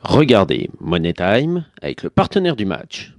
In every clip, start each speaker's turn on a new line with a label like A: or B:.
A: Regardez Money Time avec le partenaire du match.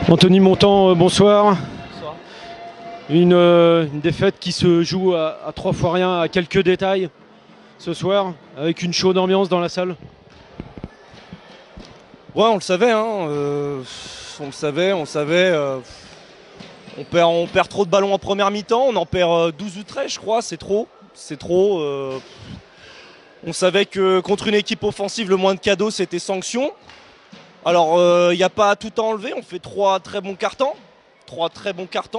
A: Anthony Montant, bonsoir.
B: Bonsoir.
A: Une défaite qui se joue à 3 fois rien, à quelques détails ce soir, avec une chaude ambiance dans la salle.
B: Ouais, on le savait, hein. On le savait. On perd trop de ballons en première mi-temps. On en perd 12 ou 13, je crois. C'est trop. On savait que contre une équipe offensive, le moins de cadeaux, c'était sanction. Alors, il n'y a pas à tout enlever. On fait 3 très bons cartons.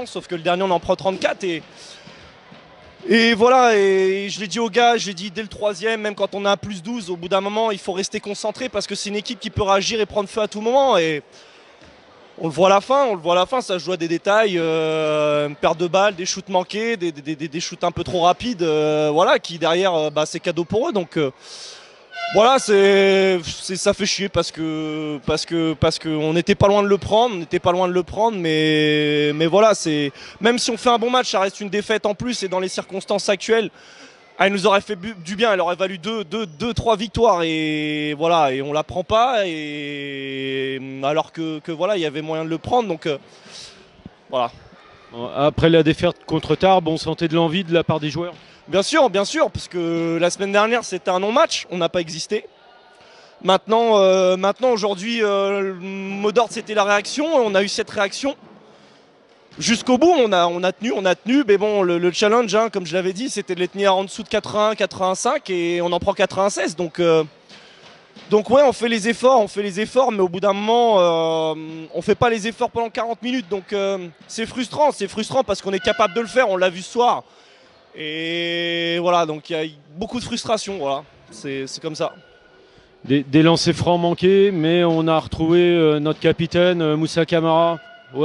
B: Sauf que le dernier, on en prend 34. Et voilà, et je l'ai dit aux gars, je l'ai dit dès le 3e, même quand on a plus 12, au bout d'un moment, il faut rester concentré parce que c'est une équipe qui peut réagir et prendre feu à tout moment. Et on le voit à la fin, ça se joue à des détails, une perte de balles, des shoots manqués, des shoots un peu trop rapides, voilà, qui derrière, c'est cadeau pour eux. Donc voilà, ça fait chier parce que on n'était pas loin de le prendre, mais voilà, même si on fait un bon match, ça reste une défaite en plus et dans les circonstances actuelles, elle nous aurait fait du bien, elle aurait valu 3 victoires et voilà, et on la prend pas et alors que voilà, il y avait moyen de le prendre, donc voilà.
A: Après la défaite contre Tarbes, on sentait de l'envie de la part des joueurs.
B: Bien sûr, parce que la semaine dernière c'était un non-match, on n'a pas existé. Maintenant aujourd'hui, le mot d'ordre c'était la réaction, on a eu cette réaction. Jusqu'au bout, on a tenu, mais bon, le challenge, hein, comme je l'avais dit, c'était de les tenir en dessous de 81, 85 et on en prend 96. Donc ouais, on fait les efforts, mais au bout d'un moment, on fait pas les efforts pendant 40 minutes. Donc c'est frustrant parce qu'on est capable de le faire, on l'a vu ce soir. Et voilà, donc il y a beaucoup de frustration, voilà, c'est comme ça.
A: Des lancers francs manqués, mais on a retrouvé notre capitaine Moussa Camara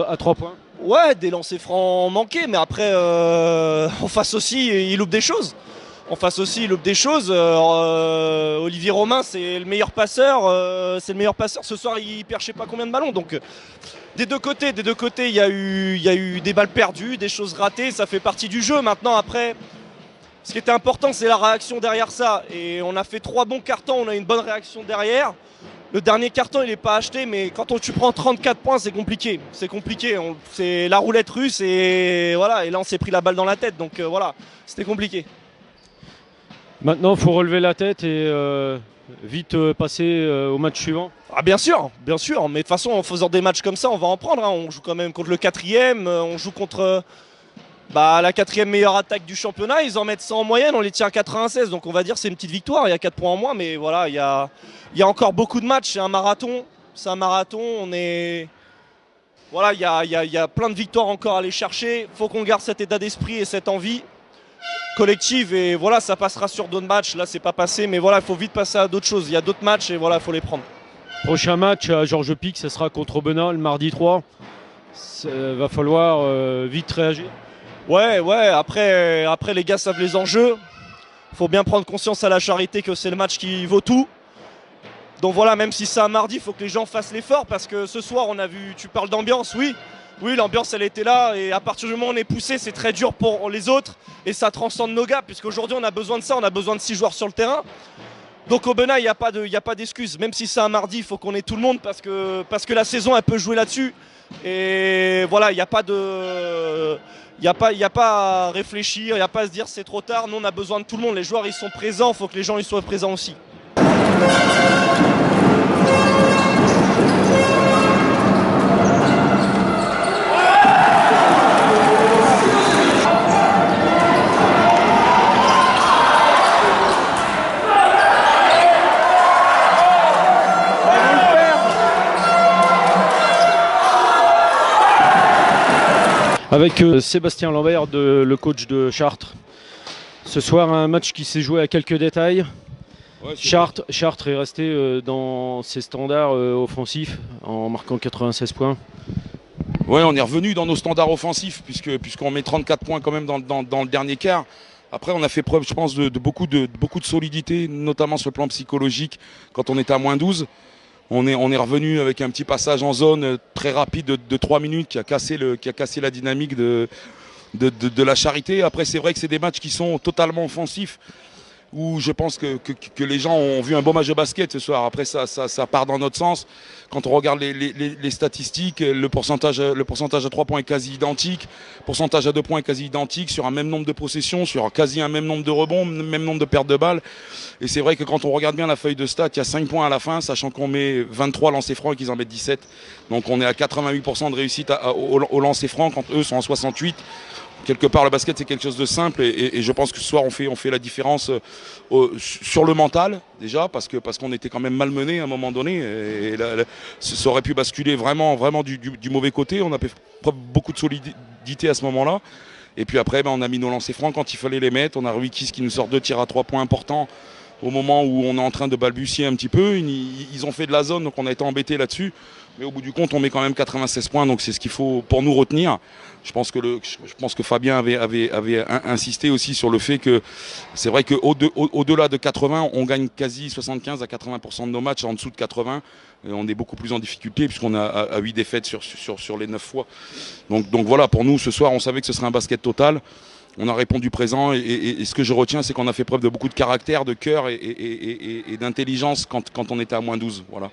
A: à 3 points.
B: Ouais, des lancers francs manqués, mais après, en face aussi, il loupe des choses. Olivier Romain, c'est le meilleur passeur. Ce soir, il perd je sais pas combien de ballons. Donc, des deux côtés, il y a eu des balles perdues, des choses ratées. Ça fait partie du jeu. Maintenant, après, ce qui était important, c'est la réaction derrière ça. Et on a fait 3 bons cartons. On a une bonne réaction derrière. Le dernier carton, il n'est pas acheté, mais quand tu prends 34 points, c'est compliqué. C'est la roulette russe et voilà. Et là, on s'est pris la balle dans la tête. Donc voilà, c'était compliqué.
A: Maintenant, il faut relever la tête et vite passer au match suivant.
B: Ah bien sûr, mais de toute façon en faisant des matchs comme ça, on va en prendre, hein. On joue quand même contre le 4e, on joue contre la 4e meilleure attaque du championnat, ils en mettent 100 en moyenne, on les tient à 96, donc on va dire c'est une petite victoire, il y a 4 points en moins, mais voilà, il y a encore beaucoup de matchs, c'est un marathon, voilà, il y a plein de victoires encore à aller chercher, faut qu'on garde cet état d'esprit et cette envie collective et voilà, ça passera sur d'autres matchs, là c'est pas passé, mais voilà, il faut vite passer à d'autres choses, il y a d'autres matchs et voilà, il faut les prendre.
A: Prochain match à Georges Pic, ce sera contre Aubenas le mardi 3. Va falloir vite réagir.
B: Ouais, après les gars savent les enjeux. Faut bien prendre conscience à la Charité que c'est le match qui vaut tout. Donc voilà, même si c'est un mardi, il faut que les gens fassent l'effort parce que ce soir, on a vu, tu parles d'ambiance, oui. Oui, l'ambiance elle était là et à partir du moment où on est poussé, c'est très dur pour les autres et ça transcende nos gars puisqu'aujourd'hui on a besoin de ça, on a besoin de 6 joueurs sur le terrain. Donc au Benay, il n'y a pas d'excuse. Même si c'est un mardi, il faut qu'on ait tout le monde parce que la saison elle peut jouer là-dessus. Et voilà, il n'y a pas de. Il n'y a pas à réfléchir, il n'y a pas à se dire c'est trop tard. Nous on a besoin de tout le monde. Les joueurs ils sont présents, il faut que les gens ils soient présents aussi.
A: Avec Sébastien Lambert, le coach de Chartres. Ce soir, un match qui s'est joué à quelques détails. Ouais, Chartres est resté dans ses standards offensifs en marquant 96 points.
C: Ouais, on est revenu dans nos standards offensifs puisqu'on met 34 points quand même dans le dernier quart. Après, on a fait preuve, je pense, de beaucoup de solidité, notamment sur le plan psychologique quand on était à moins 12. On est revenu avec un petit passage en zone très rapide de 3 minutes qui a cassé la dynamique de la Charité. Après, c'est vrai que c'est des matchs qui sont totalement offensifs où je pense que les gens ont vu un beau match de basket ce soir. Après, ça part dans notre sens. Quand on regarde les statistiques, le pourcentage à 3 points est quasi identique, le pourcentage à 2 points est quasi identique, sur un même nombre de possessions, sur quasi un même nombre de rebonds, même nombre de pertes de balles. Et c'est vrai que quand on regarde bien la feuille de stats, il y a 5 points à la fin, sachant qu'on met 23 lancers francs et qu'ils en mettent 17. Donc on est à 88% de réussite au lancer franc, quand eux sont en 68%. Quelque part, le basket, c'est quelque chose de simple et je pense que ce soir, on fait la différence sur le mental, déjà, parce qu'on était quand même malmené à un moment donné. Et ça aurait pu basculer vraiment du mauvais côté. On a fait beaucoup de solidité à ce moment-là. Et puis après, on a mis nos lancers francs quand il fallait les mettre. On a Ruikis qui nous sort 2 tirs à 3 points importants au moment où on est en train de balbutier un petit peu. Ils ont fait de la zone, donc on a été embêtés là-dessus. Mais au bout du compte, on met quand même 96 points, donc c'est ce qu'il faut pour nous retenir. Je pense que Fabien avait insisté aussi sur le fait que c'est vrai qu'au-delà de 80, on gagne quasi 75 à 80% de nos matchs. En dessous de 80, on est beaucoup plus en difficulté puisqu'on a à 8 défaites sur les 9 fois. Donc voilà, pour nous, ce soir, on savait que ce serait un basket total. On a répondu présent et ce que je retiens, c'est qu'on a fait preuve de beaucoup de caractère, de cœur et d'intelligence quand on était à moins 12. Voilà.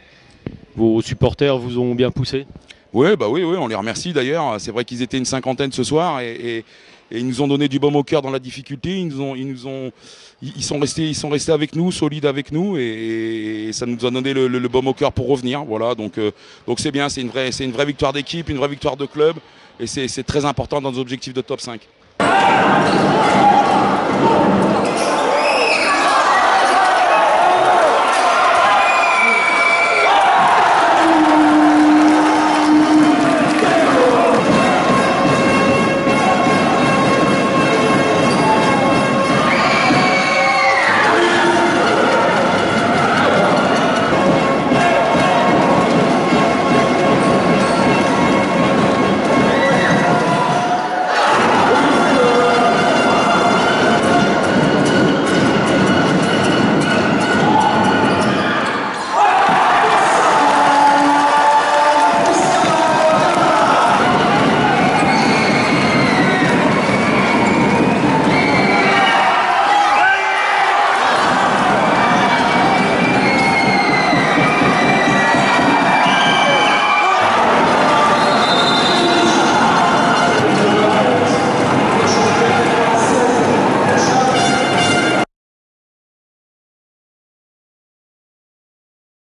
A: Vos supporters vous ont bien poussé?
C: Oui, on les remercie d'ailleurs. C'est vrai qu'ils étaient une cinquantaine ce soir et ils nous ont donné du baume au cœur dans la difficulté. Ils sont restés avec nous, solides avec nous et ça nous a donné le baume au cœur pour revenir. Voilà, donc c'est bien, c'est une vraie victoire d'équipe, une vraie victoire de club et c'est très important dans nos objectifs de top 5.